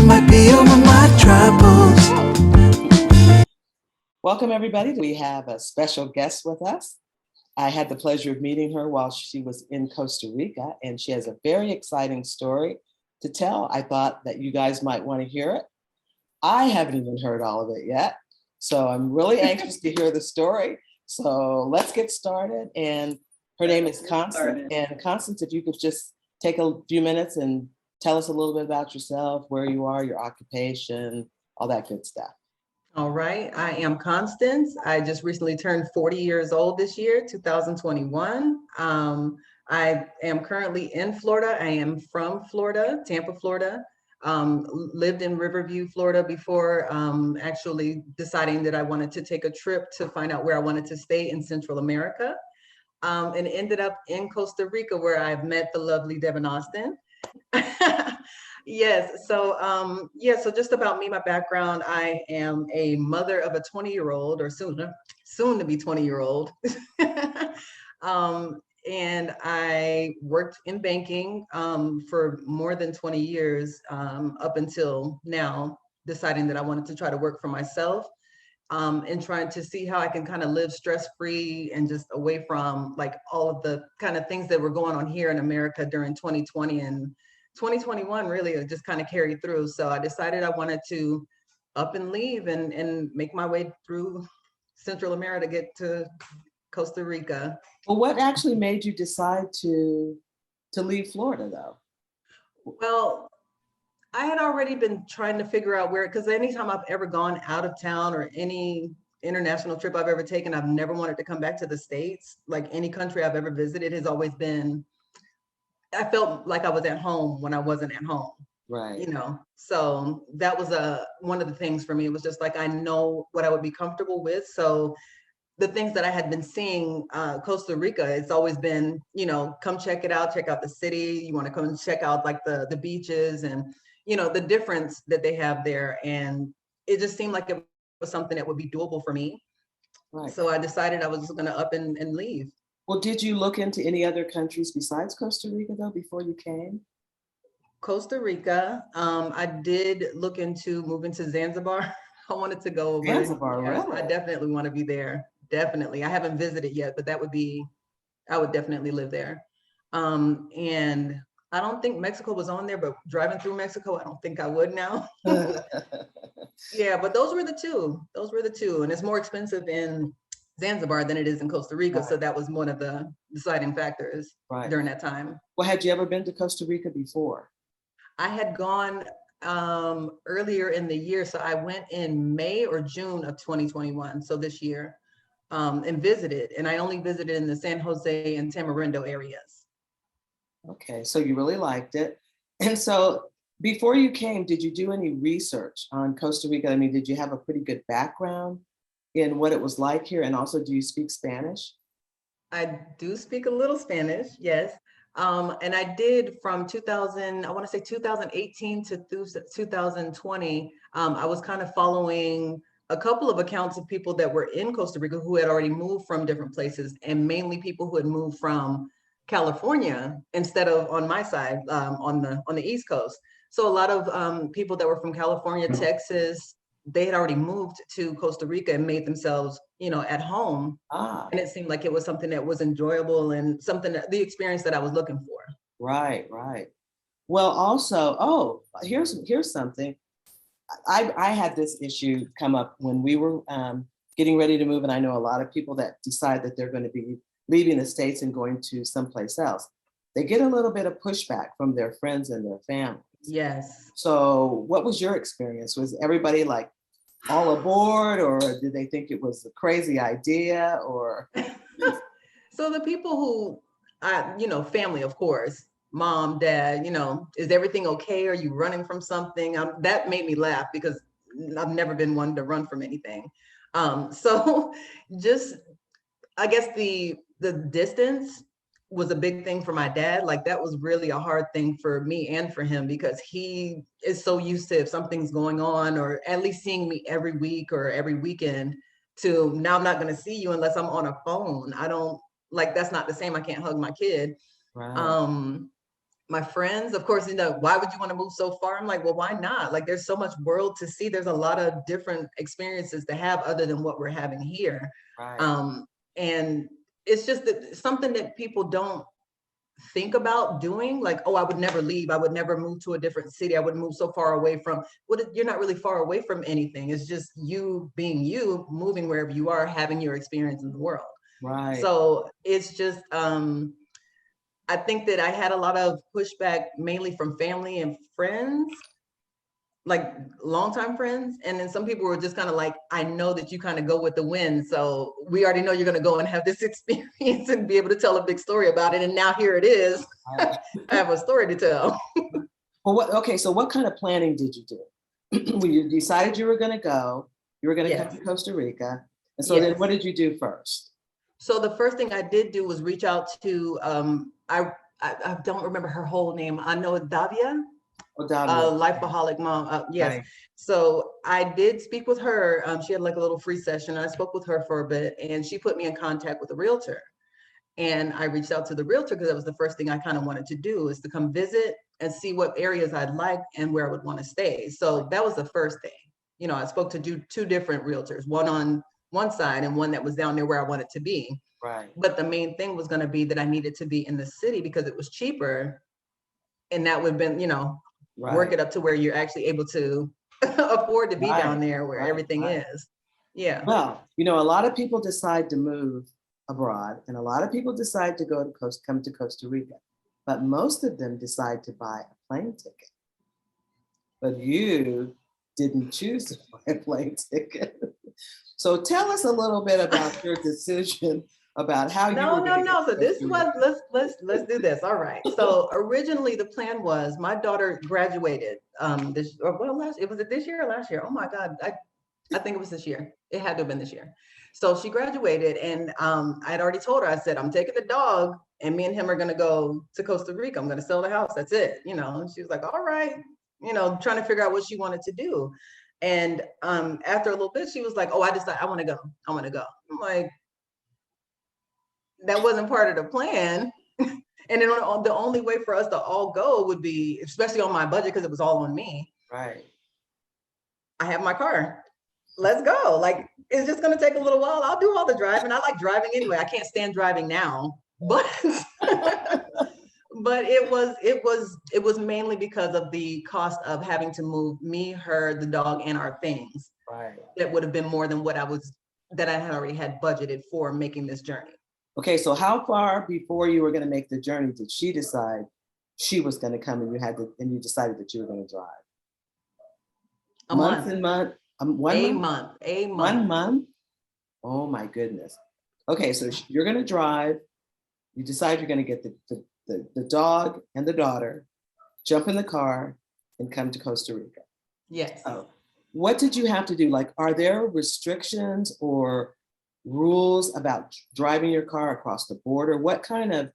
might be over my troubles. Welcome, everybody. We have a special guest with us. I had the pleasure of meeting her while she was in Costa Rica, and she has a very exciting story to tell. I thought that you guys might want to hear it. I haven't even heard all of it yet, so I'm really anxious to hear the story. So let's get started. And her name is Constance. And Constance, if you could just take a few minutes and tell us a little bit about yourself, where you are, your occupation, all that good stuff. All right, I am Constance. I just recently turned 40 years old this year, 2021. I am currently in Florida. I am from Florida, Tampa, Florida. Lived in Riverview, Florida before actually deciding that I wanted to take a trip to find out where I wanted to stay in Central America. And ended up in Costa Rica, where I've met the lovely Devin Austin. Yes, so so just about me, my background, I am a mother of a 20-year-old, or soon to be 20-year-old. And I worked in banking for more than 20 years up until now, deciding that I wanted to try to work for myself and trying to see how I can kind of live stress-free and just away from like all of the kind of things that were going on here in America during 2020 and 2021 really just kind of carried through. So I decided I wanted to up and leave and make my way through Central America to get to Costa Rica. Well, what actually made you decide to leave Florida, though? Well, I had already been trying to figure out where, because anytime I've ever gone out of town or any international trip I've ever taken, I've never wanted to come back to the States. Like any country I've ever visited has always been, I felt like I was at home when I wasn't at home. Right. You know, so that was one of the things for me. It was just like, I know what I would be comfortable with. So the things that I had been seeing, Costa Rica, it's always been, you know, come check it out, check out the city. You want to come and check out like the beaches and, you know, the difference that they have there. And it just seemed like it was something that would be doable for me. Right. So I decided I was just going to up and leave. Well, did you look into any other countries besides Costa Rica, though, before you came? Costa Rica. I did look into moving to Zanzibar. I wanted to go over. Zanzibar, yes, really? I definitely want to be there. Definitely. I haven't visited yet, but I would definitely live there. And I don't think Mexico was on there, but driving through Mexico, I don't think I would now. Yeah, but those were the two. And it's more expensive in Zanzibar than it is in Costa Rica. Right. So that was one of the deciding factors during that time. Well, had you ever been to Costa Rica before? I had gone earlier in the year. So I went in May or June of 2021. So this year, and visited. And I only visited in the San Jose and Tamarindo areas. Okay, so you really liked it. And so before you came, did you do any research on Costa Rica? I mean, did you have a pretty good background in what it was like here? And also, do you speak Spanish? I do speak a little Spanish, yes. And I did from 2018 to 2020, I was kind of following a couple of accounts of people that were in Costa Rica who had already moved from different places, and mainly people who had moved from California instead of on my side, on the East Coast. So a lot of people that were from California, Texas, they had already moved to Costa Rica and made themselves, you know, at home. And it seemed like it was something that was enjoyable and the experience that I was looking for. Right. Well, also, here's something. I had this issue come up when we were getting ready to move, and I know a lot of people that decide that they're going to be leaving the States and going to someplace else. They get a little bit of pushback from their friends and their families. Yes. So what was your experience? Was everybody like all aboard, or did they think it was a crazy idea, or? So the people who, family, of course, mom, dad, is everything okay? Are you running from something? That made me laugh because I've never been one to run from anything. So just, I guess the distance was a big thing for my dad. Like that was really a hard thing for me and for him, because he is so used to, if something's going on, or at least seeing me every week or every weekend, to now I'm not going to see you unless I'm on a phone. I don't, like, that's not the same. I can't hug my kid. Right. My friends, of course, why would you want to move so far? I'm like, well, why not? Like, there's so much world to see. There's a lot of different experiences to have other than what we're having here. Right. And it's just that something that people don't think about doing, like, oh, I would never leave. I would never move to a different city. I wouldn't move so far away from you're not really far away from anything. It's just you being you, moving wherever you are, having your experience in the world. Right. So it's just, I think that I had a lot of pushback mainly from family and friends, like longtime friends. And then some people were just kind of like, I know that you kind of go with the wind. So we already know you're going to go and have this experience and be able to tell a big story about it. And now here it is. I have a story to tell. Well, so what kind of planning did you do? When you decided you were going to go, you were going to come to Costa Rica. And so then what did you do first? So the first thing I did do was reach out to, I don't remember her whole name. I know Davia, Lifeaholic mom. Yes. Right. So I did speak with her. She had like a little free session. I spoke with her for a bit and she put me in contact with a realtor. And I reached out to the realtor because that was the first thing I kind of wanted to do, is to come visit and see what areas I'd like and where I would want to stay. So that was the first thing. I spoke to two different realtors, one on one side and one that was down there where I wanted to be. Right. But the main thing was going to be that I needed to be in the city because it was cheaper. And that would have been, work it up to where you're actually able to afford to be down there where everything is. Yeah. Well, a lot of people decide to move abroad and a lot of people decide to come to Costa Rica, but most of them decide to buy a plane ticket. But you didn't choose to buy a plane ticket. So tell us a little bit about your decision about how you were going to So this was, let's do this. All right. So originally the plan was my daughter graduated it was this year or last year? Oh my God. I think it was this year. It had to have been this year. So she graduated and I had already told her, I said, I'm taking the dog and me and him are going to go to Costa Rica. I'm going to sell the house. That's it. And she was like, all right, trying to figure out what she wanted to do. And after a little bit, she was like, oh, I want to go. I'm like, that wasn't part of the plan. And then the only way for us to all go would be, especially on my budget, because it was all on me. Right. I have my car. Let's go. Like, it's just going to take a little while. I'll do all the driving. I like driving anyway. I can't stand driving now, but but it was mainly because of the cost of having to move me, her, the dog, and our things. Right. That would have been more than what I had already had budgeted for making this journey. Okay, so how far before you were going to make the journey did she decide she was going to come and you decided that you were going to drive? A month. 1 month? Oh my goodness. Okay, so you're going to drive. You decide you're going to get the dog and the daughter, jump in the car, and come to Costa Rica. Yes. What did you have to do? Like, are there restrictions or rules about driving your car across the border? What kind of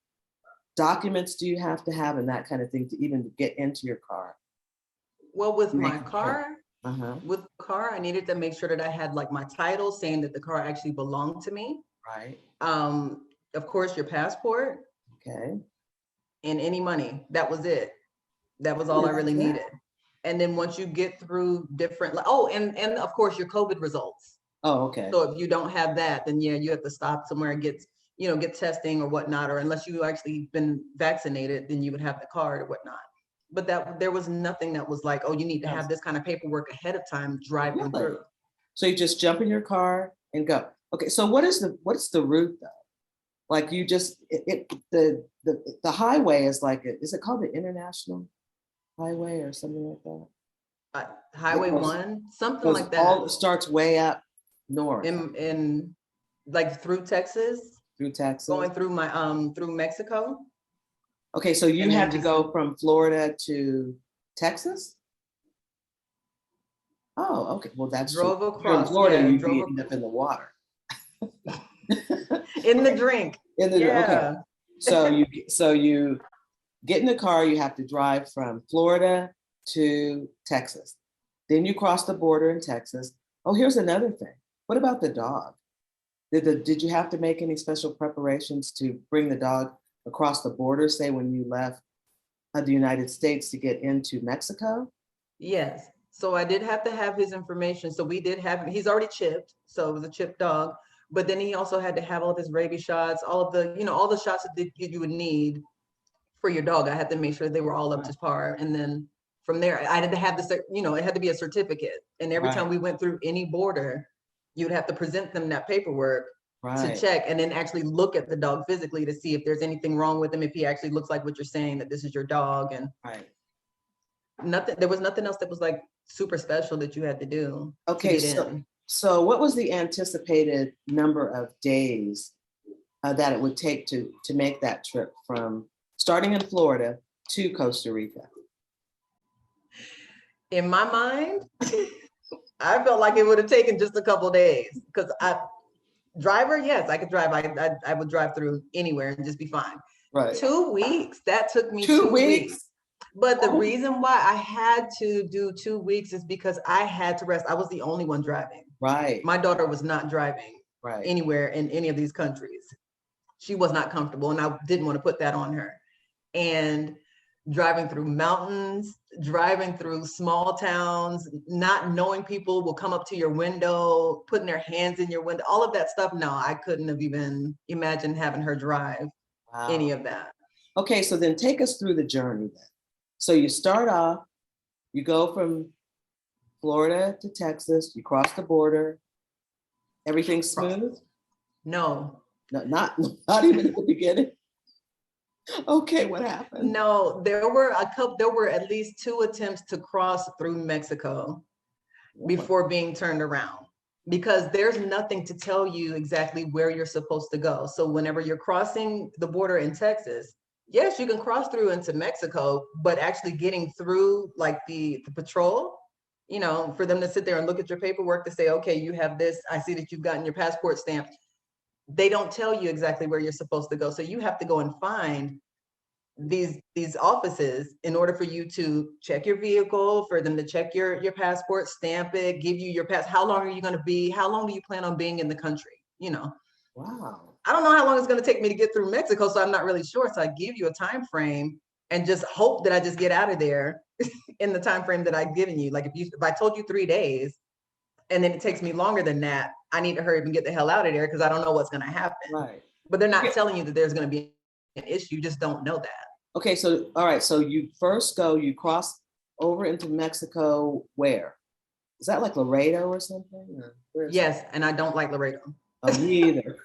documents do you have to have and that kind of thing to even get into your car? Well, with my car, I needed to make sure that I had like my title saying that the car actually belonged to me. Right. Of course, your passport. Okay. And any money. That was it. That was all I really needed. And then once you get through different, and of course your COVID results. Oh, okay. So if you don't have that, then you have to stop somewhere and get testing or whatnot, or unless you actually been vaccinated, then you would have the card or whatnot. But there was nothing that was like, oh, you need to have this kind of paperwork ahead of time driving through. So you just jump in your car and go. Okay, so what's the route though? Like you just the highway is like is it called the International Highway or something like that? Highway 1, something like that. All starts way up north. In like through Texas. Through Texas. Going through through Mexico. Okay, so you had to go from Florida to Texas? Oh, okay. Well, that's drove true. across. In Florida, you'd be end up in the water. In the drink. Okay. So you get in the car. You have to drive from Florida to Texas. Then you cross the border in Texas. Oh, here's another thing. What about the dog? Did you have to make any special preparations to bring the dog across the border, say when you left of the United States to get into Mexico? Yes. So I did have to have his information. So we did have, he's already chipped. So it was a chipped dog. But then he also had to have all of his rabies shots, all of the, all the shots that you would need for your dog. I had to make sure they were all up to par. And then from there, I had to have this, it had to be a certificate. And every time we went through any border, you'd have to present them that paperwork to check, and then actually look at the dog physically to see if there's anything wrong with him, if he actually looks like what you're saying, that this is your dog. And there was nothing else that was like super special that you had to do. Okay, so what was the anticipated number of days that it would take to make that trip from starting in Florida to Costa Rica? In my mind, I felt like it would have taken just a couple of days, because yes, I could drive. I would drive through anywhere and just be fine. Right. 2 weeks. That took me 2 weeks. But the reason why I had to do 2 weeks is because I had to rest. I was the only one driving. Right. My daughter was not driving anywhere in any of these countries. She was not comfortable, and I didn't want to put that on her. And driving through mountains, driving through small towns, not knowing people will come up to your window, putting their hands in your window, all of that stuff. No, I couldn't have even imagined having her drive any of that. Okay, so then take us through the journey then. So you start off, you go from Florida to Texas, you cross the border, everything's smooth? No. Not even at the beginning? Okay, what happened? No, there were at least 2 attempts to cross through Mexico before being turned around, because there's nothing to tell you exactly where you're supposed to go. So whenever you're crossing the border in Texas, yes, you can cross through into Mexico, but actually getting through like the patrol, for them to sit there and look at your paperwork to say, okay, you have this, I see that you've gotten your passport stamped. They don't tell you exactly where you're supposed to go. So you have to go and find these offices in order for you to check your vehicle, for them to check your passport, stamp it, give you your pass. How long are you going to be? How long do you plan on being in the country? Wow. I don't know how long it's going to take me to get through Mexico, so I'm not really sure. So I give you a time frame and just hope that I just get out of there in the time frame that I've given you. Like if I told you 3 days and then it takes me longer than that, I need to hurry up and get the hell out of there, because I don't know what's going to happen. Right. But they're not telling you that there's going to be an issue. You just don't know that. Okay, so all right, so you first you cross over into Mexico. Where? Is that like Laredo or something? Yes, and I don't like Laredo. Oh, me either.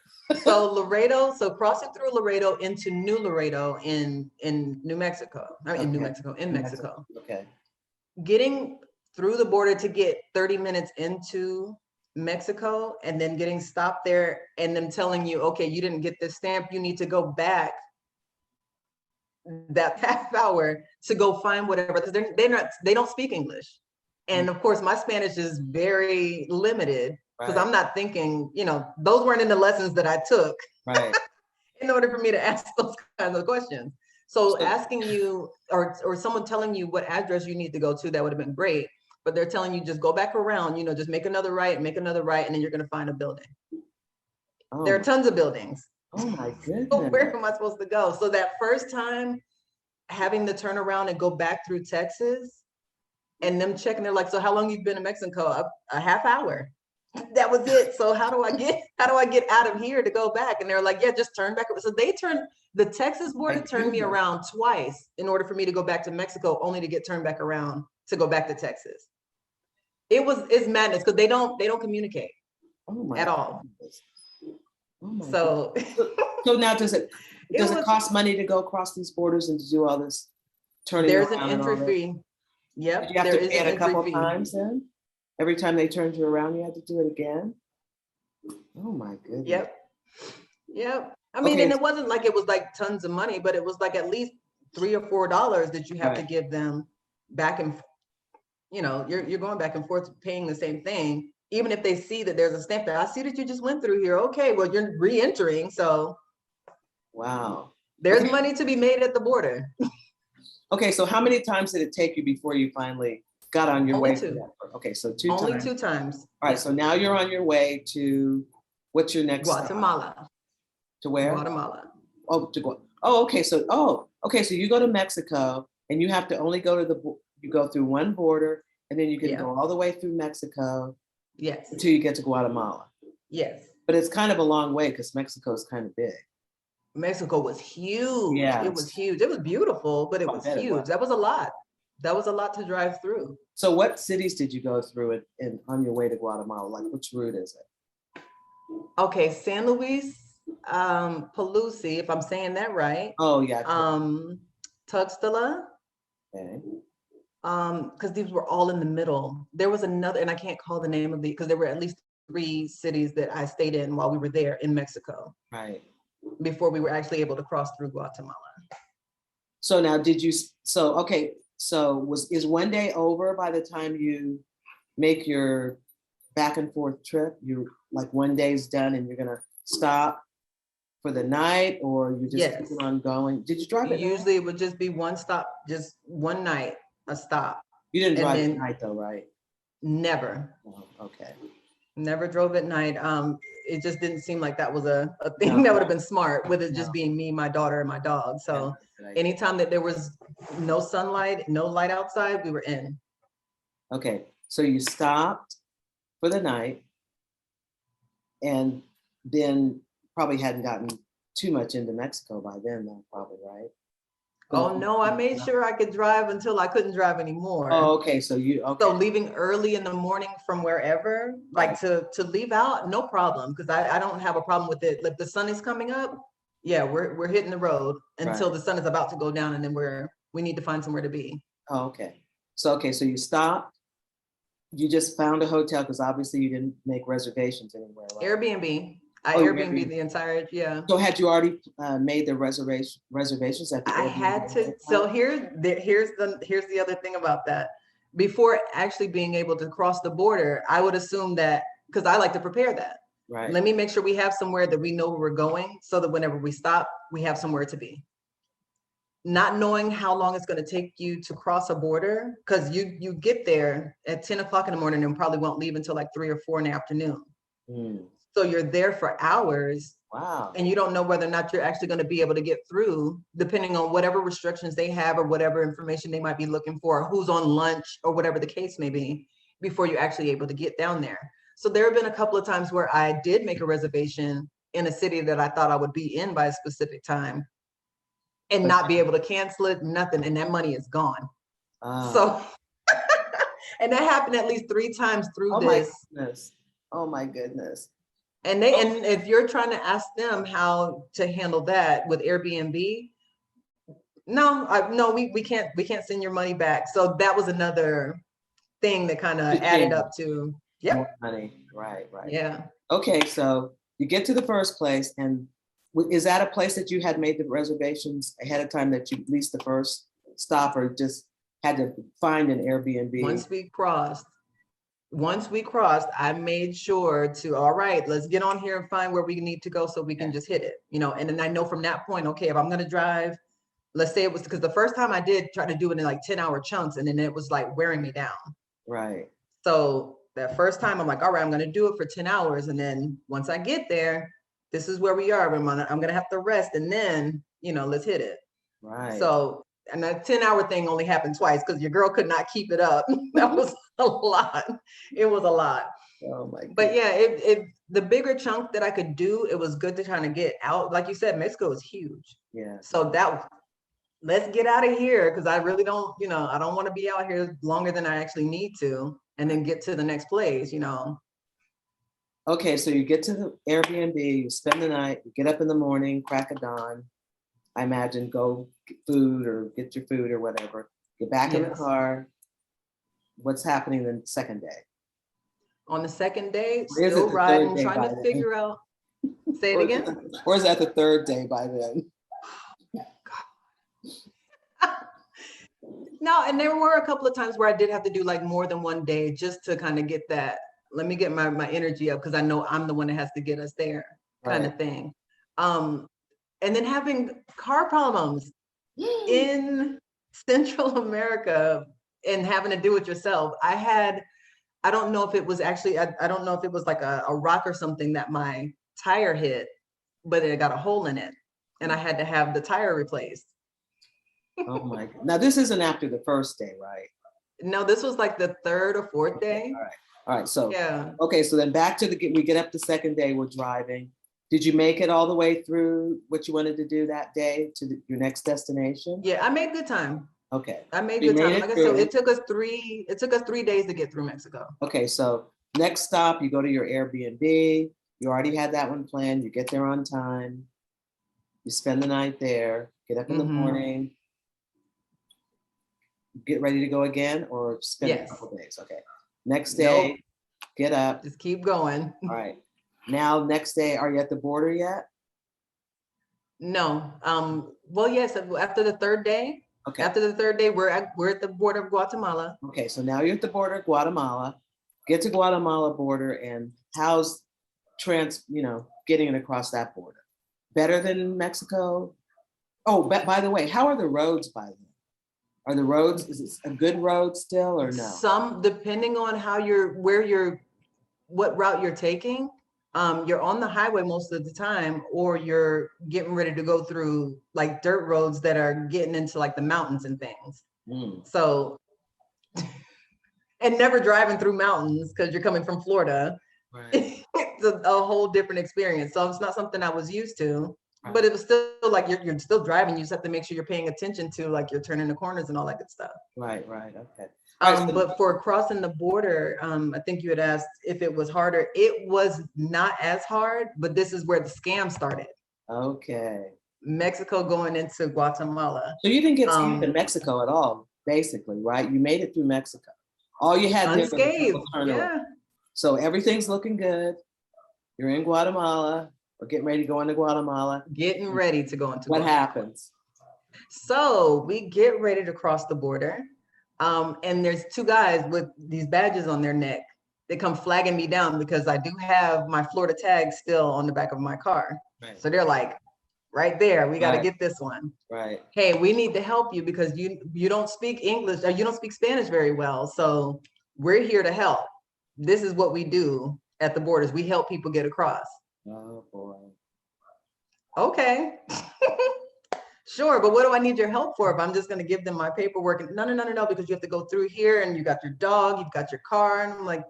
So crossing through Laredo into New Laredo in New Mexico. In Mexico. Okay. Getting through the border to get 30 minutes into Mexico, and then getting stopped there and them telling you, okay, you didn't get this stamp, you need to go back that half hour to go find whatever, because they don't speak English. And of course my Spanish is very limited, because I'm not thinking, those weren't in the lessons that I took in order for me to ask those kinds of questions. So asking you or someone telling you what address you need to go to, that would have been great. But they're telling you just go back around, just make another right, and then you're going to find a building. Oh. There are tons of buildings. Oh my goodness. So where am I supposed to go? So that first time having to turn around and go back through Texas, and them checking, they're like, so how long you've been in Mexico? A half hour. That was it. So how do I get out of here to go back? And they're like, yeah, just turn back. So the Texas border turned me around twice in order for me to go back to Mexico, only to get turned back around to go back to Texas. It's madness, because they don't communicate at all. So now does it cost money to go across these borders and to do all this turning around? There's an entry fee. Yep. Did you have to pay it a couple times then? Every time they turned you around, you had to do it again? Oh my goodness. Yep. I mean, and it wasn't like it was like tons of money, but it was like at least $3 or $4 that you have to give them back, and you're going back and forth paying the same thing, even if they see that there's a stamp there. I see that you just went through here. Okay, well, you're re-entering, so wow, there's money to be made at the border. Okay, so how many times did it take you before you finally got on your way? Only 2. Okay, so 2 times. Only 2 times. All right, so now you're on your way to, what's your next Guatemala. Stop? To where? Guatemala. Oh, to go. Oh, okay. So, so you go to Mexico, And you have to only go to you go through one border, and then you can Yeah. go all the way through Mexico Yes. until you get to Guatemala. Yes. But it's kind of a long way because Mexico is kind of big. Mexico was huge. Yeah. It was huge. It was beautiful, but it I was bet it huge. was. That was a lot. That was a lot to drive through. So what cities did you go through on your way to Guatemala? Like, which route is it? Okay, San Luis, Pelusi, if I'm saying that right. Oh, yeah. Tuxtla, Okay. because these were all in the middle. There was another, and I can't call the name of because there were at least 3 cities that I stayed in while we were there in Mexico. Right. Before we were actually able to cross through Guatemala. So now is one day over by the time you make your back and forth trip? You like one day's done and you're gonna stop for the night, or you just keep on going? Did you drive it? Usually it would just be one stop, just one night, a stop. You didn't drive at night though, right? Never. Oh, okay. Never drove at night. It just didn't seem like that was a thing that would have been smart with it just being me, my daughter, and my dog. So anytime that there was no sunlight, no light outside, we were in. Okay. So you stopped for the night and then probably hadn't gotten too much into Mexico by then, though, probably, right? Oh no, I made sure I could drive until I couldn't drive anymore. Oh, okay. So So leaving early in the morning from wherever, like to leave out, no problem, because I don't have a problem with it. If the sun is coming up, yeah, we're hitting the road until the sun is about to go down, and then we need to find somewhere to be. Oh, okay. So you stopped. You just found a hotel because obviously you didn't make reservations anywhere. Right? Airbnb. I Airbnb the entire, So had you already made the reservations at the I had to. So here's the other thing about that. Before actually being able to cross the border, I would assume that, because I like to prepare that. Right. Let me make sure we have somewhere that we know where we're going, so that whenever we stop, we have somewhere to be. Not knowing how long it's going to take you to cross a border, because you get there at 10 o'clock in the morning and probably won't leave until like 3 or 4 in the afternoon. So you're there for hours. Wow. And you don't know whether or not you're actually going to be able to get through, depending on whatever restrictions they have or whatever information they might be looking for, or who's on lunch or whatever the case may be, before you're actually able to get down there. So there have been a couple of times where I did make a reservation in a city that I thought I would be in by a specific time and not be able to cancel it, nothing, and that money is gone. So, and that happened at least 3 times through this. Oh my goodness. And if you're trying to ask them how to handle that with Airbnb, no, we can't send your money back. So that was another thing that kind of added up to more money. Right. Yeah. Okay, so you get to the first place, and is that a place that you had made the reservations ahead of time, that you leased the first stop, or just had to find an Airbnb? Once we crossed, I made sure to, all right, let's get on here and find where we need to go so we can just hit it, and then I know from that point, okay, if I'm going to drive, let's say it was, because the first time I did try to do it in like 10-hour chunks, and then it was like wearing me down. Right. So that first time I'm like, all right, I'm going to do it for 10 hours. And then once I get there, this is where we are. I'm going to have to rest, and then, let's hit it. Right. So, and that 10-hour thing only happened twice because your girl could not keep it up. That was a lot. It was a lot. Oh my God. But yeah, the bigger chunk that I could do, it was good to kind of get out. Like you said, Mexico is huge. Yeah. So let's get out of here, because I really don't, I don't want to be out here longer than I actually need to, and then get to the next place, Okay, so you get to the Airbnb, you spend the night, you get up in the morning, crack of dawn, I imagine, go get food or get your food or whatever, get back in the car. What's happening the second day? On the second day, still riding, trying to figure out. Say it again? Or is that the third day by then? No, and there were a couple of times where I did have to do like more than one day just to kind of get that, let me get my energy up, because I know I'm the one that has to get us there, kind of thing. And then having car problems in Central America and having to do it yourself. I don't know if it was actually, I don't know if it was like a rock or something that my tire hit, but it got a hole in it, and I had to have the tire replaced. Oh my God. Now this isn't after the first day, right? No, this was like the third or fourth day. All right. All right. So, Yeah. okay. So then back to we get up the second day, we're driving. Did you make it all the way through what you wanted to do that day to your next destination? Yeah, I made good time. Okay. I made You good time. made it Like I said, through. it took us 3 days to get through Mexico. Okay. So next stop, you go to your Airbnb. You already had that one planned. You get there on time. You spend the night there, get up in the morning, get ready to go again, or spend a couple days. Okay. Next day, get up. Just keep going. All right. Now, next day, are you at the border yet? No. Well, yes, after the third day. Okay. After the third day, we're at the border of Guatemala. Okay, so now you're at the border of Guatemala. Get to Guatemala border, and how's getting across that border? Better than Mexico? Oh, by the way, how are the roads by then? Are the roads, is it a good road still or no? Some, depending on what route you're taking, you're on the highway most of the time, or you're getting ready to go through like dirt roads that are getting into like the mountains and things. So, and never driving through mountains because you're coming from Florida. Right. It's a whole different experience. So it's not something I was used to, but it was still like you're still driving. You just have to make sure you're paying attention to like you're turning the corners and all that good stuff. Right. Okay. But for crossing the border, I think you had asked if it was harder. It was not as hard, but this is where the scam started. Okay. Mexico going into Guatemala. So you didn't get scammed in Mexico at all, basically, right? You made it through Mexico. All you had unscathed. Yeah. So everything's looking good. You're in Guatemala, or getting ready to go into Guatemala. Getting ready to go into What happens? So we get ready to cross the border. And there's two guys with these badges on their neck. They come flagging me down because I do have my Florida tag still on the back of my car. Right. So they're like, right there, we got to get this one. Right. Hey, we need to help you because you don't speak English or you don't speak Spanish very well. So we're here to help. This is what we do at the borders. We help people get across. Oh boy. Okay. Sure, but what do I need your help for if I'm just going to give them my paperwork? And no, because you have to go through here and you got your dog, you've got your car. And I'm like,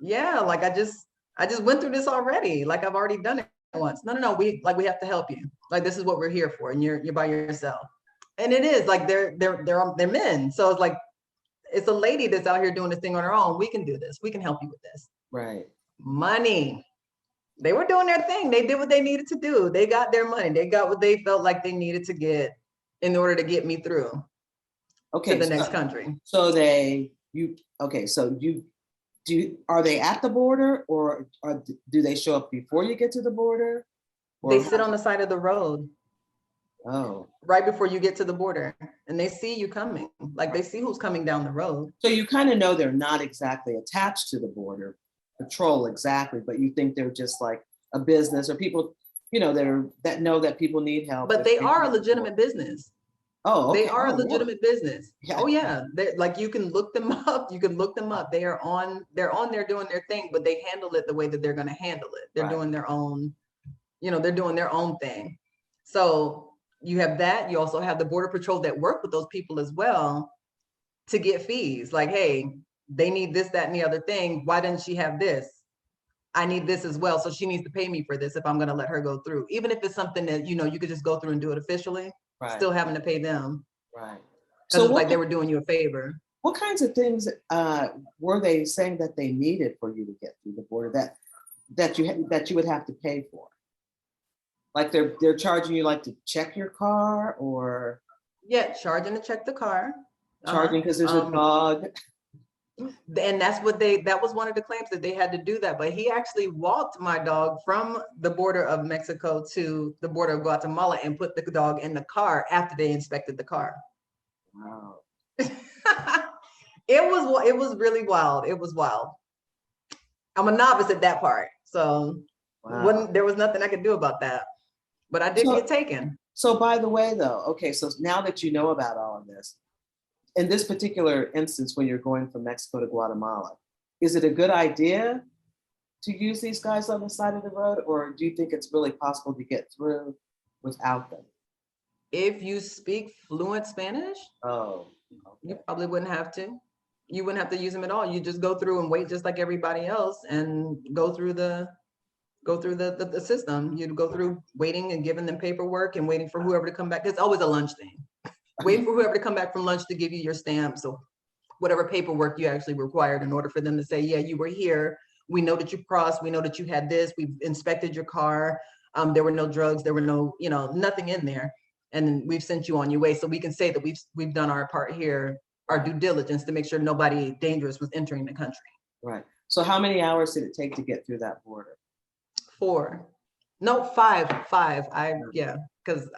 yeah, like I just went through this already. Like I've already done it once. No, we have to help you. Like this is what we're here for, and you're by yourself. And it is like they're men. So it's like it's a lady that's out here doing this thing on her own. We can do this. We can help you with this. Right. Money. They were doing their thing. They did what they needed to do. They got their money. They got what they felt like they needed to get in order to get me through to the next country. So are they at the border or do they show up before you get to the border? They sit on the side of the road. Oh. Right before you get to the border, and they see you coming. Like they see who's coming down the road. So you kind of know they're not exactly attached to the border patrol exactly, but you think they're just like a business or people, that know that people need help. But they are a legitimate business. Oh, okay. They are a legitimate business. Yeah. Oh yeah. They're like, you can look them up. They are on there doing their thing, but they handle it the way that they're going to handle it. They're doing their own, they're doing their own thing. So you have that. You also have the border patrol that work with those people as well to get fees. Like, hey, they need this, that, and the other thing. Why didn't she have this? I need this as well. So she needs to pay me for this if I'm going to let her go through. Even if it's something that, you could just go through and do it officially, still having to pay them. Right. So it's like they were doing you a favor. What kinds of things were they saying that they needed for you to get through the border that you would have to pay for? Like they're charging you like to check your car or? Yeah, charging to check the car. Charging because there's a dog. And that was one of the claims that they had to do that. But he actually walked my dog from the border of Mexico to the border of Guatemala and put the dog in the car after they inspected the car. Wow. It was really wild. It was wild. I'm a novice at that part. So there was nothing I could do about that. But I did get taken. So by the way, though, okay, so now that you know about all of this, in this particular instance, when you're going from Mexico to Guatemala, is it a good idea to use these guys on the side of the road, or do you think it's really possible to get through without them? If you speak fluent Spanish, Oh, you okay. probably wouldn't have to. You wouldn't have to use them at all. You just go through and wait just like everybody else and go through the system. You'd go through waiting and giving them paperwork and waiting for whoever to come back. It's always a lunch thing. Waiting for whoever to come back from lunch to give you your stamps or whatever paperwork you actually required in order for them to say, yeah, you were here. We know that you crossed. We know that you had this. We've inspected your car. There were no drugs. There were no, nothing in there. And we've sent you on your way. So we can say that we've done our part here, our due diligence to make sure nobody dangerous was entering the country. Right. So how many hours did it take to get through that border? 4. No, 5. Because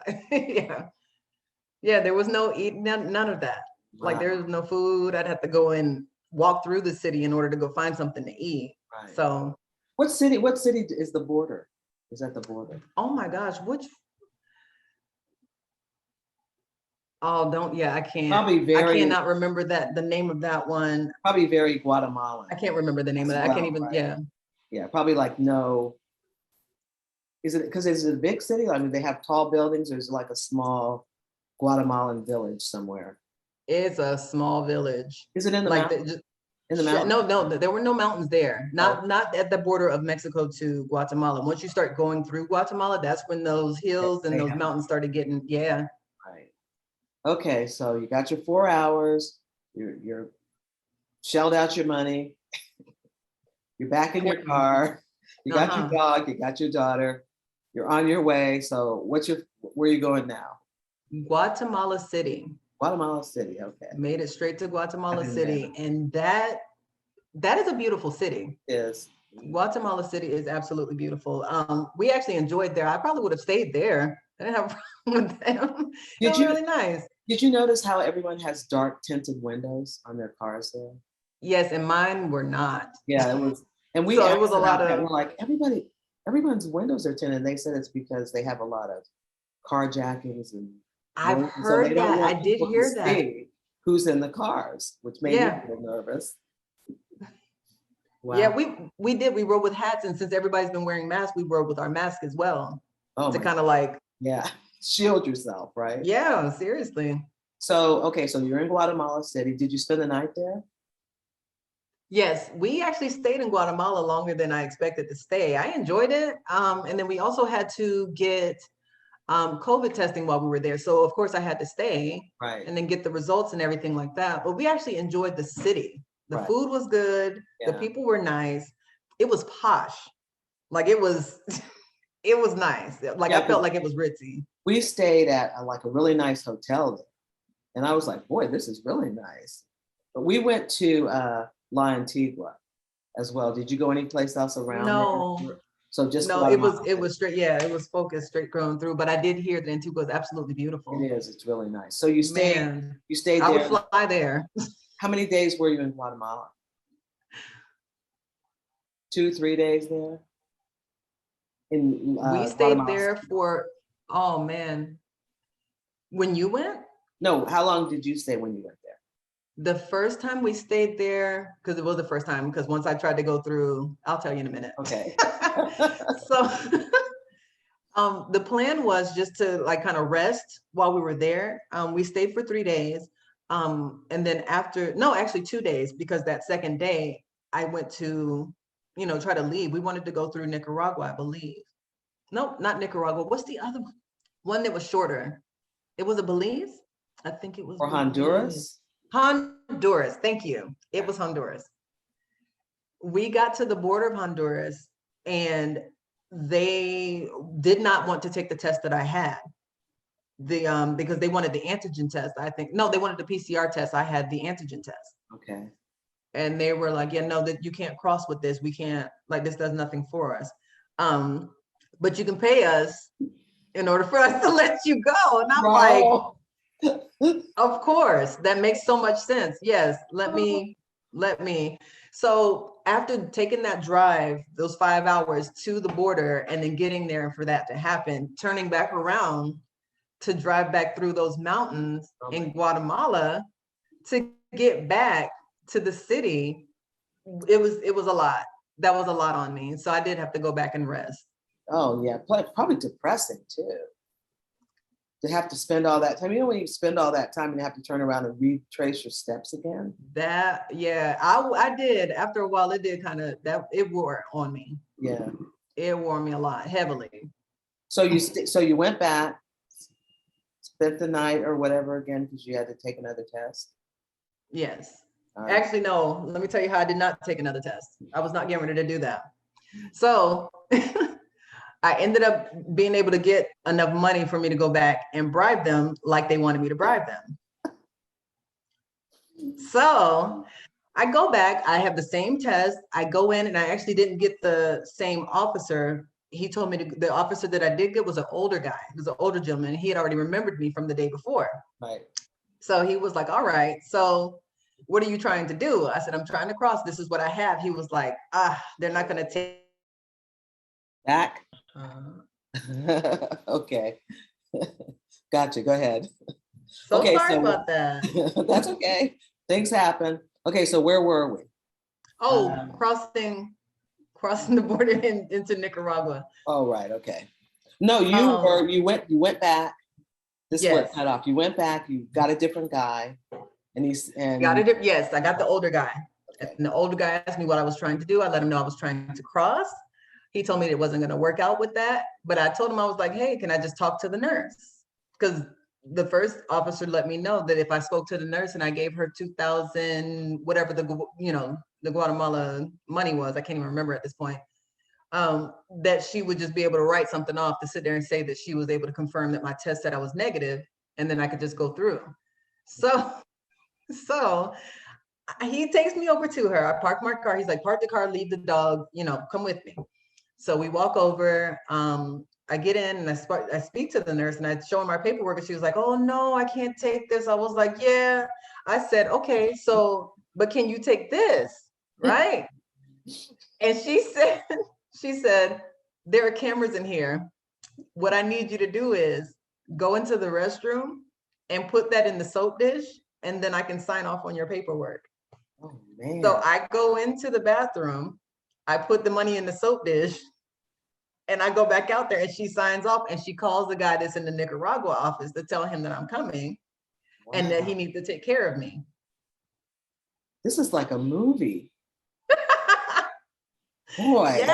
there was no eat, none of that. Like there was no food. I'd have to go and walk through the city in order to go find something to eat. Right. So what city is the border? Is that the border? oh my gosh, I can't. Probably I cannot remember the name of that one. Probably very Guatemalan. I can't remember the name of that. I can't even, right? Yeah, probably like no. Is it because it's a big city? I mean, they have tall buildings. There's like a small Guatemalan village somewhere. It's a small village. Is it in the mountains? In the mountains? No, there were no mountains there. Not at the border of Mexico to Guatemala. Once you start going through Guatemala, that's when those hills and those mountains started getting, Right. Okay, so you got your 4 hours. You're shelled out your money. You're back in your car. You got your dog. You got your daughter. You're on your way. So where are you going now? Guatemala City. Guatemala City. Okay. Made it straight to Guatemala City, and that is a beautiful city. Yes. Guatemala City is absolutely beautiful. We actually enjoyed there. I probably would have stayed there. I didn't have a problem with them. They were really nice. Did you notice how everyone has dark tinted windows on their cars there? Yes, and mine were not. Yeah, it was. And it was a lot of. We're like everyone's windows are tinted. And they said it's because they have a lot of carjackings and. I've heard that. I did hear that. Who's in the cars, which made me feel nervous. Wow. Yeah, we did. We rode with hats, and since everybody's been wearing masks, we rode with our mask as well. To kind of like shield yourself, right? Yeah, seriously. So you're in Guatemala City. Did you spend the night there? Yes, we actually stayed in Guatemala longer than I expected to stay. I enjoyed it. And then we also had to get COVID testing while we were there. So of course I had to stay and then get the results and everything like that. But we actually enjoyed the city. The food was good. Yeah. The people were nice. It was posh. Like it was nice. Like I felt like it was ritzy. We stayed at a really nice hotel there. And I was like, boy, this is really nice. But we went to La Antigua as well. Did you go anyplace else around? No. There? So just it was straight. Yeah, it was focused straight going through. But I did hear that Antigua is absolutely beautiful. It is. It's really nice. So you stayed. Man, you stayed there. I would fly there. How many days were you in Guatemala? 2-3 days there. We stayed there for. Oh man. When you went? No. How long did you stay when you went there? The first time we stayed there, because it was the first time, because once I tried to go through, I'll tell you in a minute. Okay. So the plan was just to kind of rest while we were there. We stayed for 3 days. And then actually 2 days, because that second day I went to, try to leave. We wanted to go through Nicaragua, I believe. Nope, not Nicaragua. What's the other one that was shorter? It was a Belize? I think it was. Or Honduras? Honduras, thank you. It was Honduras. We got to the border of Honduras and they did not want to take the test that I had. Because they wanted the antigen test, I think. No, they wanted the PCR test. I had the antigen test. Okay. And they were like, yeah, no, that you can't cross with this. We can't, this does nothing for us. But you can pay us in order for us to let you go. And I'm like, of course, that makes so much sense. Yes, let me. So after taking that drive, those 5 hours to the border and then getting there for that to happen, turning back around to drive back through those mountains in Guatemala to get back to the city, it was a lot. That was a lot on me. So I did have to go back and rest. Oh yeah, probably depressing too. to have to spend all that time. You know, when you spend all that time and you have to turn around and retrace your steps again? That, yeah, I did. After a while, it did kind of, that it wore on me. Yeah. It wore me a lot, heavily. So you went back, spent the night or whatever again, because you had to take another test? Yes. All right. Actually, no, let me tell you how I did not take another test. I was not getting ready to do that. So I ended up being able to get enough money for me to go back and bribe them like they wanted me to bribe them. So I go back, I have the same test. I go in and I actually didn't get the same officer. He told me the officer that I did get was an older guy. He was an older gentleman. He had already remembered me from the day before. Right. So he was like, all right, so what are you trying to do? I said, I'm trying to cross. This is what I have. He was like, they're not going to take. Back? Okay. Gotcha. Go ahead. So okay, sorry about that. That's okay. Things happen. Okay, so where were we? Oh, crossing the border into Nicaragua. Oh, right. Okay. No, you went back. This is what cut off. You went back, you got a different guy, yes, I got the older guy. Okay. And the older guy asked me what I was trying to do. I let him know I was trying to cross. He told me it wasn't going to work out with that, but I told him, I was like, hey, can I just talk to the nurse? Because the first officer let me know that if I spoke to the nurse and I gave her 2,000, whatever the Guatemala money was, I can't even remember at this point, that she would just be able to write something off to sit there and say that she was able to confirm that my test said I was negative, and then I could just go through. So he takes me over to her. I park my car. He's like, park the car, leave the dog, come with me. So we walk over. I get in and I speak to the nurse and I show her my paperwork and she was like, oh no, I can't take this. I was like, yeah. I said, okay, but can you take this? Right? And she said, there are cameras in here. What I need you to do is go into the restroom and put that in the soap dish, and then I can sign off on your paperwork. Oh, man. So I go into the bathroom, I put the money in the soap dish, and I go back out there and she signs off and she calls the guy that's in the Nicaragua office to tell him that I'm coming and that he needs to take care of me. This is like a movie. Boy.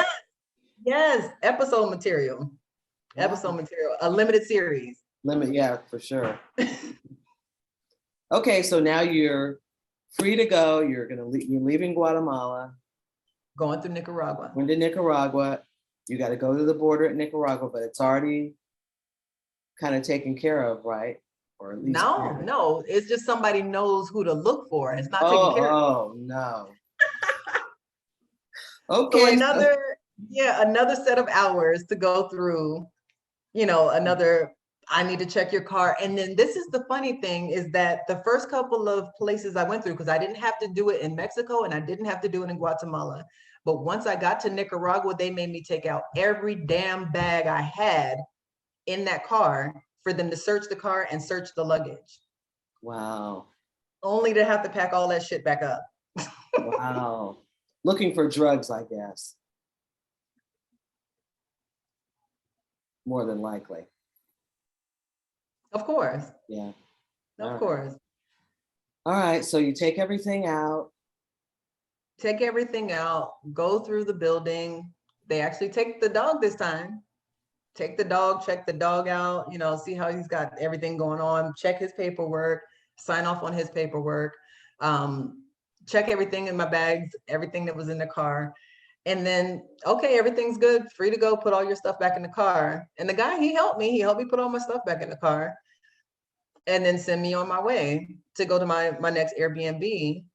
Yes. Episode material, a limited series. Yeah, for sure. Okay, so now you're free to go. You're leaving Guatemala. Going through Nicaragua. Going to Nicaragua. You got to go to the border at Nicaragua, but it's already kind of taken care of, right? Or at least no, it's just somebody knows who to look for. It's not taken care of. Oh no. Okay. So another set of hours to go through, I need to check your car. And then this is the funny thing, is that the first couple of places I went through, because I didn't have to do it in Mexico and I didn't have to do it in Guatemala. But once I got to Nicaragua, they made me take out every damn bag I had in that car for them to search the car and search the luggage. Wow. Only to have to pack all that shit back up. Wow. Looking for drugs, I guess. More than likely. Of course. Yeah. Of course. All right. So you take everything out. Go through the building. They actually take the dog this time. Take the dog, check the dog out, see how he's got everything going on, check his paperwork, sign off on his paperwork, check everything in my bags, everything that was in the car. And then, okay, everything's good, free to go, put all your stuff back in the car. And the guy, he helped me put all my stuff back in the car and then send me on my way to go to my next Airbnb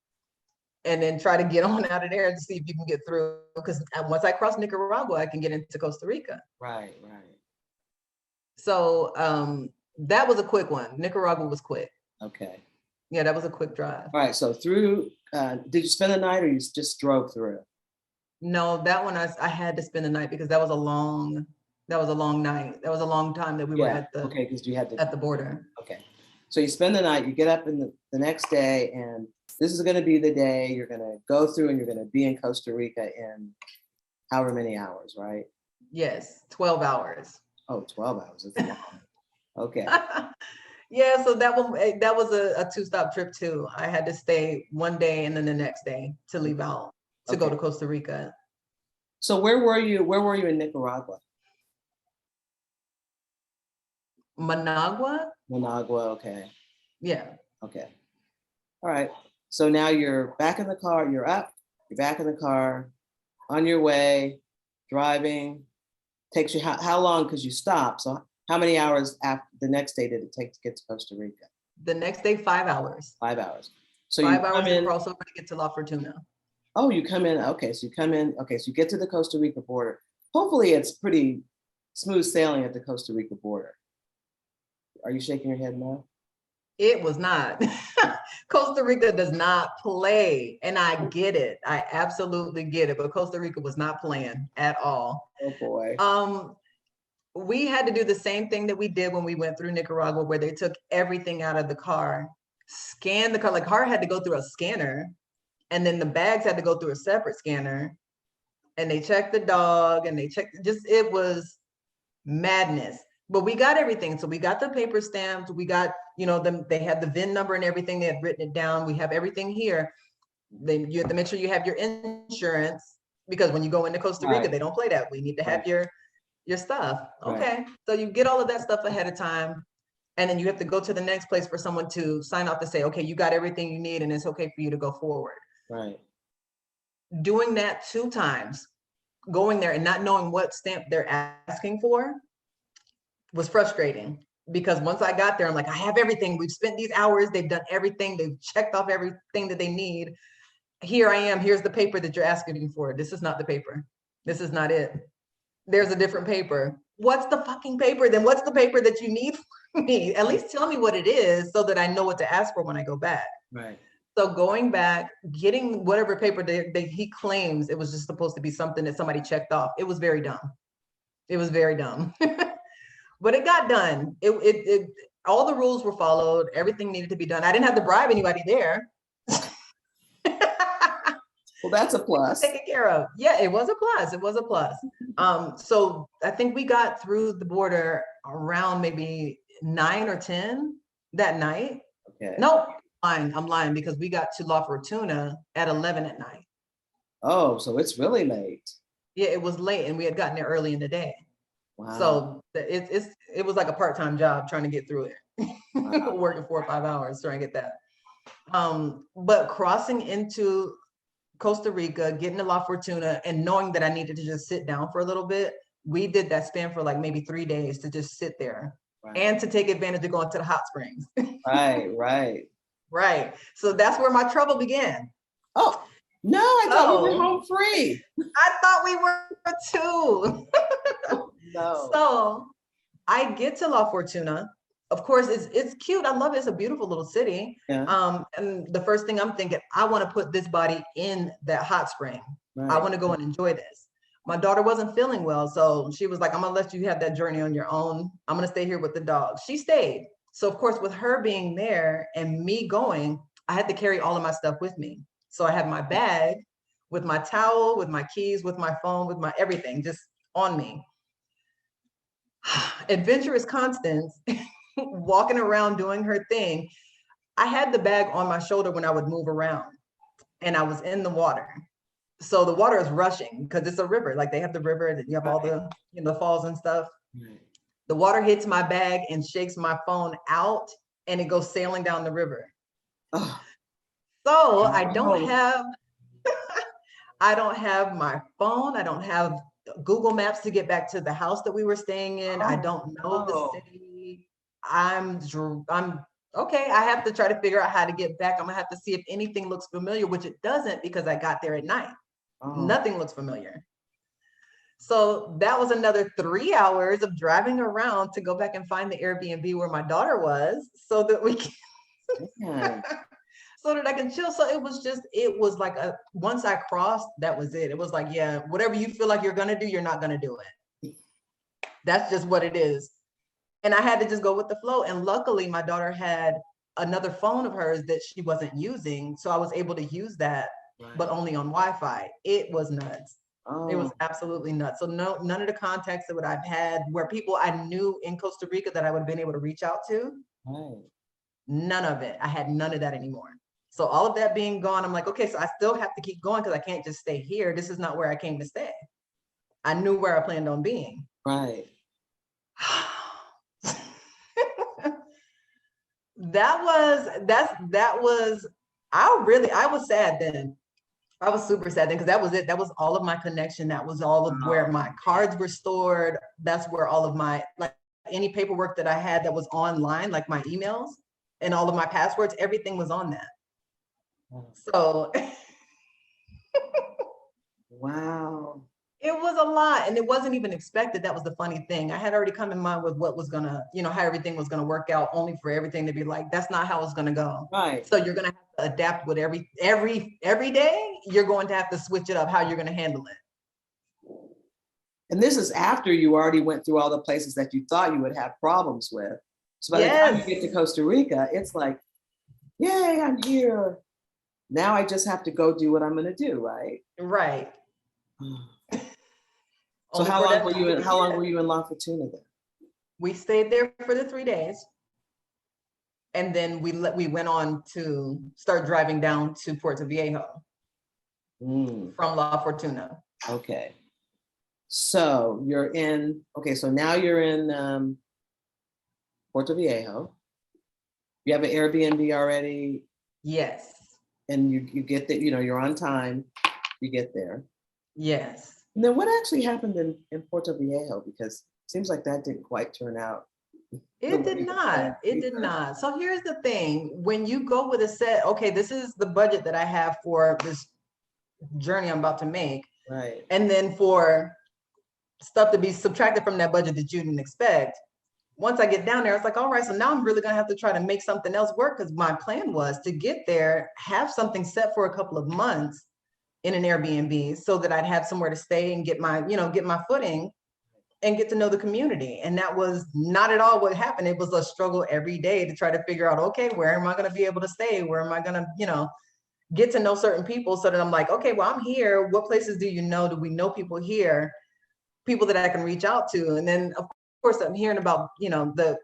and then try to get on out of there to see if you can get through. Because once I cross Nicaragua, I can get into Costa Rica. Right. So that was a quick one. Nicaragua was quick. Okay. Yeah, that was a quick drive. All right. So through, did you spend the night or you just drove through? No, that one I had to spend the night because that was a long night. That was a long time that we were at the because you had to at the border. Okay. So you spend the night, you get up in the next day, and this is going to be the day you're going to go through and you're going to be in Costa Rica in however many hours, right? Yes, 12 hours. Oh, 12 hours. That's long. Okay. Yeah, so that was a two-stop trip too. I had to stay one day and then the next day to leave out to go Okay. to Costa Rica. So where were you? Where were you in Nicaragua? Managua? Managua. Okay. Yeah. Okay. All right. So now you're back in the car. You're up. You're back in the car, on your way, driving. Takes you how long? Because you stopped. So how many hours after the next day did it take to get to Costa Rica? The next day, 5 hours. 5 hours. So you 5 hours come to in. cross over to get to La Fortuna. Oh, you come in. Okay, so you come in. Okay, so you get to the Costa Rica border. Hopefully, it's pretty smooth sailing at the Costa Rica border. Are you shaking your head no? It was not. Costa Rica does not play, and I get it. I absolutely get it, but Costa Rica was not playing at all. Oh boy. We had to do the same thing that we did when we went through Nicaragua, where they took everything out of the car, scanned the car. Like, car had to go through a scanner, and then the bags had to go through a separate scanner, and they checked the dog, and they checked. Just, it was madness. But we got everything. So we got the paper stamped. We got, they had the VIN number and everything. They had written it down. We have everything here. Then you have to make sure you have your insurance, because when you go into Costa Rica, Right. they don't play that. We need to have Right. your stuff. Right. Okay. So you get all of that stuff ahead of time. And then you have to go to the next place for someone to sign off to say, okay, you got everything you need and it's okay for you to go forward. Right. Doing that 2 times, going there and not knowing what stamp they're asking for, was frustrating, because once I got there, I'm like, I have everything. We've spent these hours. They've done everything. They've checked off everything that they need. Here I am. Here's the paper that you're asking me for. This is not the paper. This is not it. There's a different paper. What's the fucking paper? Then what's the paper that you need from me? At least tell me what it is so that I know what to ask for when I go back. Right. So going back, getting whatever paper he claims it was just supposed to be something that somebody checked off. It was very dumb. It was very dumb. But it got done. It all the rules were followed. Everything needed to be done. I didn't have to bribe anybody there. Well, that's a plus. Taken care of. Yeah, it was a plus. It was a plus. So I think we got through the border around maybe 9 or 10 that night. Okay. No, I'm lying, because we got to La Fortuna at 11 at night. Oh, so it's really late. Yeah, it was late, and we had gotten there early in the day. Wow. So it was like a part-time job trying to get through it. Wow. Working 4 or 5 hours trying to get that. But crossing into Costa Rica, getting to La Fortuna, and knowing that I needed to just sit down for a little bit, we did that span for like maybe 3 days to just sit there. Right. And to take advantage of going to the hot springs. Right. Right. So that's where my trouble began. Oh, no, I thought we were home free. I thought we were too. No. So I get to La Fortuna. Of course, it's cute. I love it. It's a beautiful little city. Yeah. And the first thing I'm thinking, I want to put this body in that hot spring. Right. I want to go and enjoy this. My daughter wasn't feeling well, so she was like, I'm gonna let you have that journey on your own. I'm gonna stay here with the dog. She stayed. So of course, with her being there and me going, I had to carry all of my stuff with me. So I had my bag with my towel, with my keys, with my phone, with my everything just on me. Adventurous Constance, walking around doing her thing. I had the bag on my shoulder when I would move around, and I was in the water. So the water is rushing because it's a river. Like, they have the river that you have all the, the falls and stuff. Right. The water hits my bag and shakes my phone out, and it goes sailing down the river. Oh. So I don't have, I don't have my phone. I don't have Google Maps to get back to the house that we were staying in. I don't know the city. I'm okay. I have to try to figure out how to get back. I'm gonna have to see if anything looks familiar, which it doesn't, because I got there at night. Nothing looks familiar. So that was another 3 hours of driving around to go back and find the Airbnb where my daughter was, so that we can so that I can chill. So it was like once I crossed, that was it. It was like, yeah, whatever you feel like you're gonna do, you're not gonna do it. That's just what it is. And I had to just go with the flow. And luckily my daughter had another phone of hers that she wasn't using. So I was able to use that, but only on Wi-Fi. It was nuts. It was Oh, absolutely nuts. So no, none of the contacts that I've had where people I knew in Costa Rica that I would have been able to reach out to, right. none of it. I had none of that anymore. So all of that being gone, I'm like, okay, so I still have to keep going because I can't just stay here. This is not where I came to stay. I knew where I planned on being. Right. that was I was sad then. I was super sad then because that was it. That was all of my connection. That was all of where my cards were stored. That's where all of my, like, any paperwork that I had that was online, like my emails and all of my passwords, everything was on that. So Wow. it was a lot, and it wasn't even expected. That was the funny thing. I had already come in mind with what was gonna, how everything was gonna work out, only for everything to be like, that's not how it's gonna go. Right. So you're gonna have to adapt with every day. You're going to have to switch it up how you're gonna handle it. And this is after you already went through all the places that you thought you would have problems with. So by the time you get to Costa Rica, it's like, yay, I'm here. Now I just have to go do what I'm going to do, right? Right. So how long were you in La Fortuna then? We stayed there for the 3 days. And then we went on to start driving down to Puerto Viejo from La Fortuna. Okay. So so now you're in Puerto Viejo. You have an Airbnb already? Yes. And you get that, you're on time, you get there. Yes. And then what actually happened in Puerto Viejo? Because it seems like that didn't quite turn out. It did not. It did not. So here's the thing. When you go with a set, okay, this is the budget that I have for this journey I'm about to make. Right. And then for stuff to be subtracted from that budget that you didn't expect. Once I get down there, it's like, all right, so now I'm really gonna have to try to make something else work, because my plan was to get there, have something set for a couple of months in an Airbnb so that I'd have somewhere to stay and get my footing and get to know the community. And that was not at all what happened. It was a struggle every day to try to figure out, okay, where am I gonna be able to stay? Where am I gonna, get to know certain people so that I'm like, okay, well, I'm here. What places do you know? Do we know people here? People that I can reach out to. And then of course I'm hearing about, the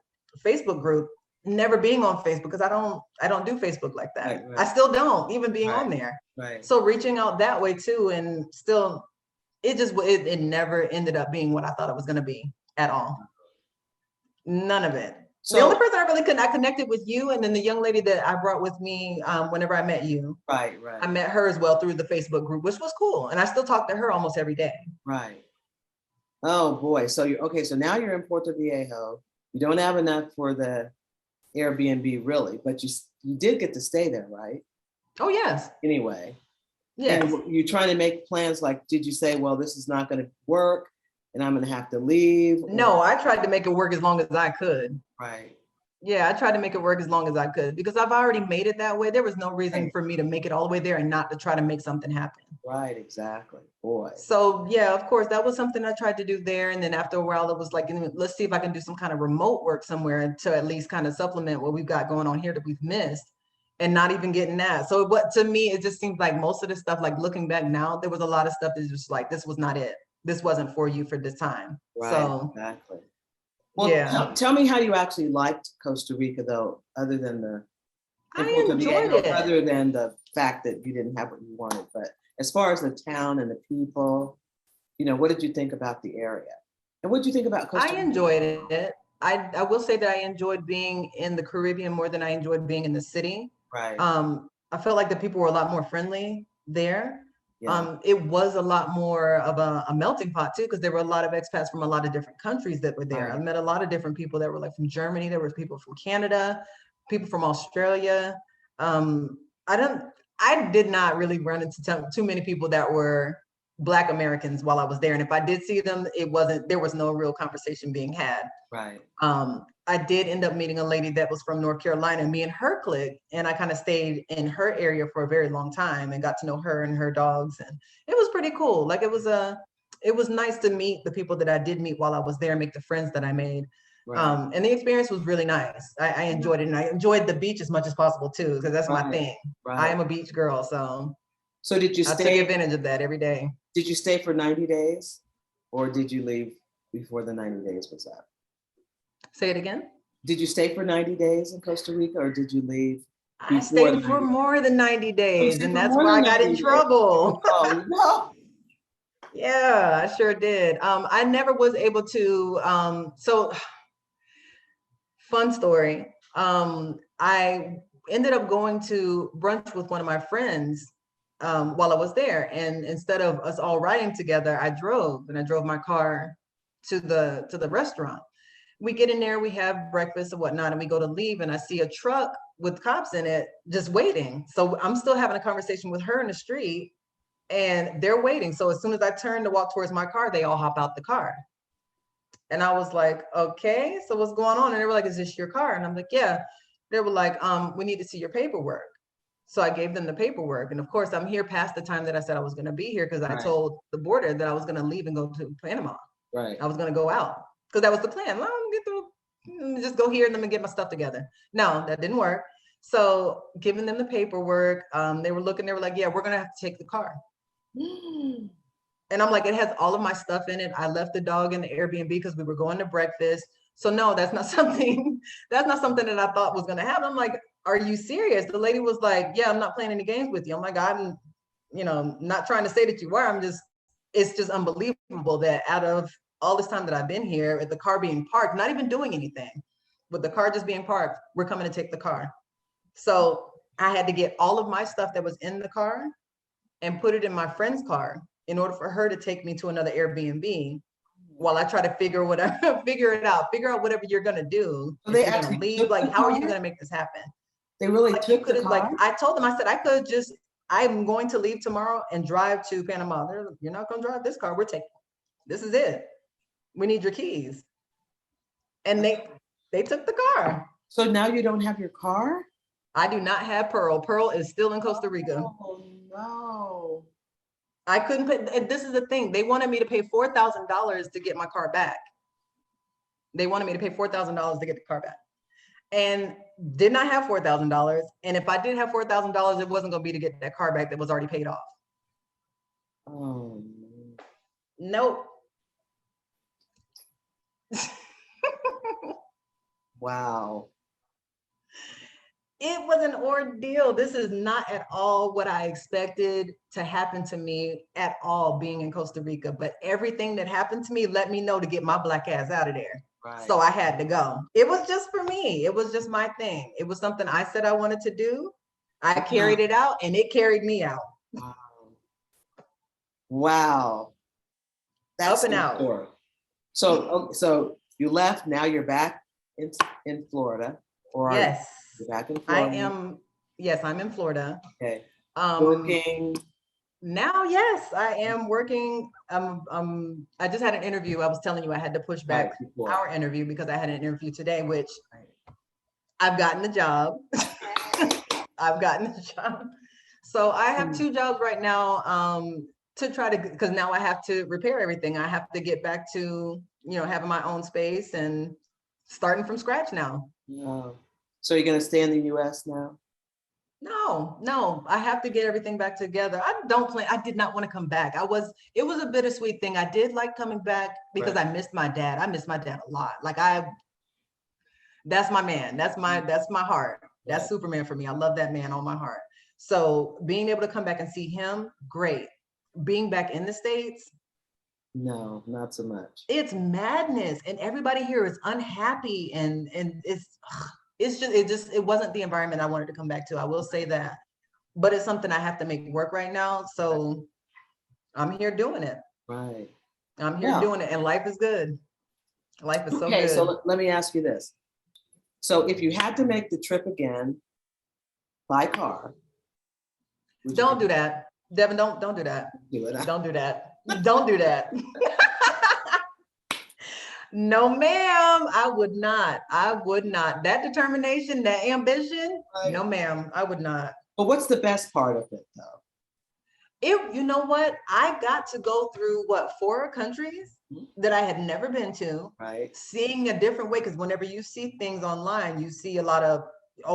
Facebook group, never being on Facebook because I don't do Facebook like that. Right. I still don't, even being on there. Right. So reaching out that way too, and still, it never ended up being what I thought it was going to be at all. None of it. So the only person I connected with you, and then the young lady that I brought with me whenever I met you. Right. I met her as well through the Facebook group, which was cool. And I still talk to her almost every day. Right. Oh boy. So so now you're in Puerto Viejo. You don't have enough for the Airbnb really, but you did get to stay there, right? Oh yes. Anyway. Yes. And you're trying to make plans, like, did you say, well, this is not going to work and I'm going to have to leave? No, I tried to make it work as long as I could. Right. Yeah, I tried to make it work as long as I could because I've already made it that way. There was no reason for me to make it all the way there and not to try to make something happen. Right, exactly. Boy. So yeah, of course, that was something I tried to do there. And then after a while, it was like, let's see if I can do some kind of remote work somewhere to at least kind of supplement what we've got going on here that we've missed. And not even getting that. So what to me, it just seems like most of the stuff, like looking back now, there was a lot of stuff that's just like, this was not it. This wasn't for you for this time. Right, so, exactly. Well, yeah. Tell me how you actually liked Costa Rica though, other than I enjoyed it. Other than the fact that you didn't have what you wanted, but as far as the town and the people, what did you think about the area? And what did you think about Costa Rica? I enjoyed it. I will say that I enjoyed being in the Caribbean more than I enjoyed being in the city. Right. I felt like the people were a lot more friendly there. Yeah. It was a lot more of a melting pot too, because there were a lot of expats from a lot of different countries that were there. Right. I met a lot of different people that were like from Germany. There were people from Canada, people from Australia. I did not really run into too many people that were Black Americans while I was there. And if I did see them, there was no real conversation being had. Right. I did end up meeting a lady that was from North Carolina, me and her clicked, and I kind of stayed in her area for a very long time and got to know her and her dogs. And it was pretty cool. Like it was nice to meet the people that I did meet while I was there, make the friends that I made. Right. And the experience was really nice. I enjoyed it. And I enjoyed the beach as much as possible too, because that's my thing. Right. I am a beach girl. So did you I took advantage of that every day. Did you stay for 90 days or did you leave before the 90 days was up? Say it again. Did you stay for 90 days in Costa Rica or did you leave? I stayed for more than 90 days, and that's why I got in trouble. Oh, no. Yeah, I sure did. I never was able to, so fun story. I ended up going to brunch with one of my friends while I was there. And instead of us all riding together, I drove my car to the restaurant. We get in there, we have breakfast and whatnot, and we go to leave, and I see a truck with cops in it just waiting. So I'm still having a conversation with her in the street, and they're waiting. So as soon as I turn to walk towards my car, they all hop out the car. And I was like, okay, so what's going on? And they were like, is this your car? And I'm like, yeah. They were like, we need to see your paperwork. So I gave them the paperwork. And of course, I'm here past the time that I said I was going to be here, because I told the border that I was going to leave and go to Panama. Right. I was going to go out, because that was the plan. Well, get through, just go here and let me get my stuff together. No, that didn't work. So giving them the paperwork, they were looking, they were like, yeah, we're going to have to take the car. And I'm like, it has all of my stuff in it. I left the dog in the Airbnb because we were going to breakfast. So no, that's not something that I thought was going to happen. I'm like, are you serious? The lady was like, yeah, I'm not playing any games with you. I'm like, I'm, not trying to say that you are. It's just unbelievable that out of all this time that I've been here, with the car being parked, not even doing anything, with the car just being parked, we're coming to take the car. So I had to get all of my stuff that was in the car and put it in my friend's car in order for her to take me to another Airbnb while I try to figure out whatever you're going to do. So they actually leave. Like, how are you going to make this happen? They really took the car? Like, I told them, I said, I'm going to leave tomorrow and drive to Panama. You're not going to drive this car. We're taking, this is it. We need your keys. And they took the car. So now you don't have your car? I do not have Pearl. Pearl is still in Costa Rica. Oh, no. I couldn't put, this is the thing. They wanted me to pay $4,000 to get my car back. They wanted me to pay $4,000 to get the car back. And did not have $4,000. And if I did have $4,000, it wasn't going to be to get that car back that was already paid off. Oh, nope. Wow. It was an ordeal. This is not at all what I expected to happen to me at all, being in Costa Rica. But everything that happened to me let me know to get my black ass out of there. Right. So I had to go. It was just for me. It was just my thing. It was something I said I wanted to do. I carried it out, and it carried me out. Wow. Wow. That's up and out. Story. So you left. Now you're back in Florida. Or yes. You're back in Florida. I am. Yes, I'm in Florida. Okay. Working. Now, yes, I am working. I just had an interview. I was telling you I had to push back our interview because I had an interview today, which I've gotten the job. I've gotten the job. So I have 2 jobs right now to try to, because now I have to repair everything. I have to get back to, having my own space and starting from scratch now. Yeah. So you're going to stay in the US now? No, I have to get everything back together. I did not want to come back. It was a bittersweet thing. I did like coming back because I missed my dad. I miss my dad a lot. Like that's my man. That's my heart. That's Superman for me. I love that man on my heart. So being able to come back and see him, great. Being back in the States, no, not so much. It's madness. And everybody here is unhappy, and it wasn't the environment I wanted to come back to. I will say that, but it's something I have to make work right now. So I'm here doing it. Right. I'm here doing it, and life is good. Life is so good. Okay, so let me ask you this. So if you had to make the trip again by car. Don't do that. Devin, don't do that. Do it. Don't do that. Don't do that. No, ma'am, I would not. That determination, that ambition, no, ma'am, I would not. But what's the best part of it, though? You know what? I got to go through 4 countries that I had never been to. Right. Seeing a different way, because whenever you see things online, you see a lot of,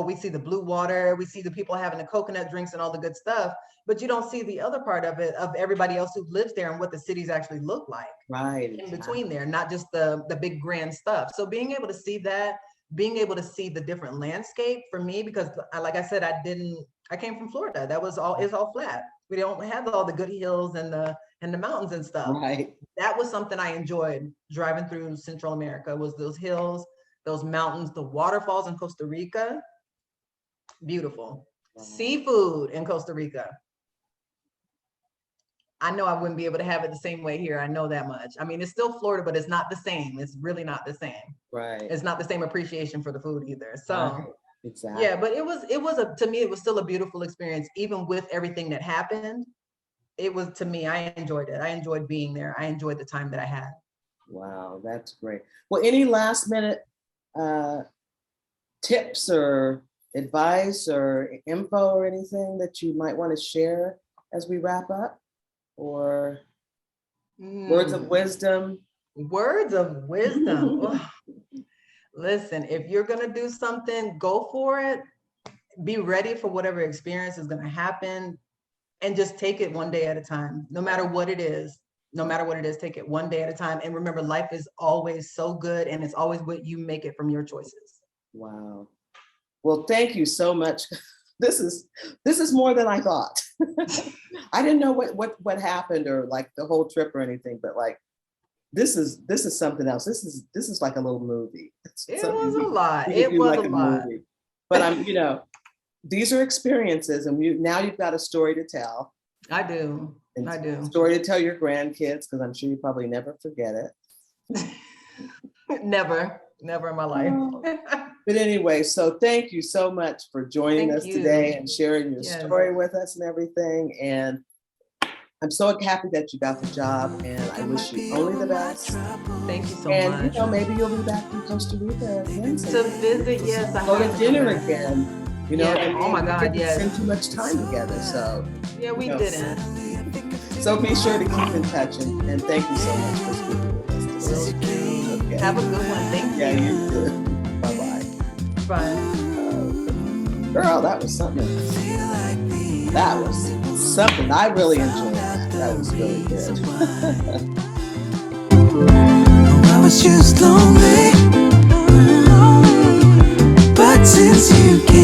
we see the blue water, we see the people having the coconut drinks and all the good stuff, but you don't see the other part of it, of everybody else who lives there and what the cities actually look like in between there, not just the big grand stuff. So being able to see that, being able to see the different landscape for me, because like I said, I came from Florida. It's all flat. We don't have all the good hills and the mountains and stuff. Right. That was something I enjoyed driving through Central America, was those hills, those mountains, the waterfalls in Costa Rica. Beautiful. Wow. Seafood in Costa Rica. I know I wouldn't be able to have it the same way here. I know that much. I mean, it's still Florida, but it's not the same. It's really not the same. Right. It's not the same appreciation for the food either. So right. Exactly. Yeah, but to me, it was still a beautiful experience, even with everything that happened. It was, to me, I enjoyed it. I enjoyed being there. I enjoyed the time that I had. Wow, that's great. Well, any last minute tips or advice or info or anything that you might want to share as we wrap up? Or words of wisdom? Words of wisdom. Listen, if you're going to do something, go for it. Be ready for whatever experience is going to happen, and just take it one day at a time. No matter what it is, take it one day at a time. And remember, life is always so good, and it's always what you make it from your choices. Wow. Well, thank you so much. This is more than I thought. I didn't know what happened, or like the whole trip or anything, but like this is something else. This is like a little movie. It was a lot. It was a lot. Movie. But these are experiences, and now you've got a story to tell. I do. A story to tell your grandkids, because I'm sure you probably never forget it. Never in my life. But anyway, so thank you so much for joining us today and sharing your story with us and everything. And I'm so happy that you got the job, and I wish you only the best. Thank you so much. And maybe you'll be back in Costa Rica again to visit. Yes, go to dinner again. Oh my God, yes. Spend too much time together, so. Yeah, we didn't. So be sure to keep in touch, and thank you so much for speaking with us today. Okay. Have a good one. Thank you. Yeah, you too. Bye-bye. Bye. Girl, that was something. That was something. I really enjoyed that. That was really good. I was just lonely, but since you came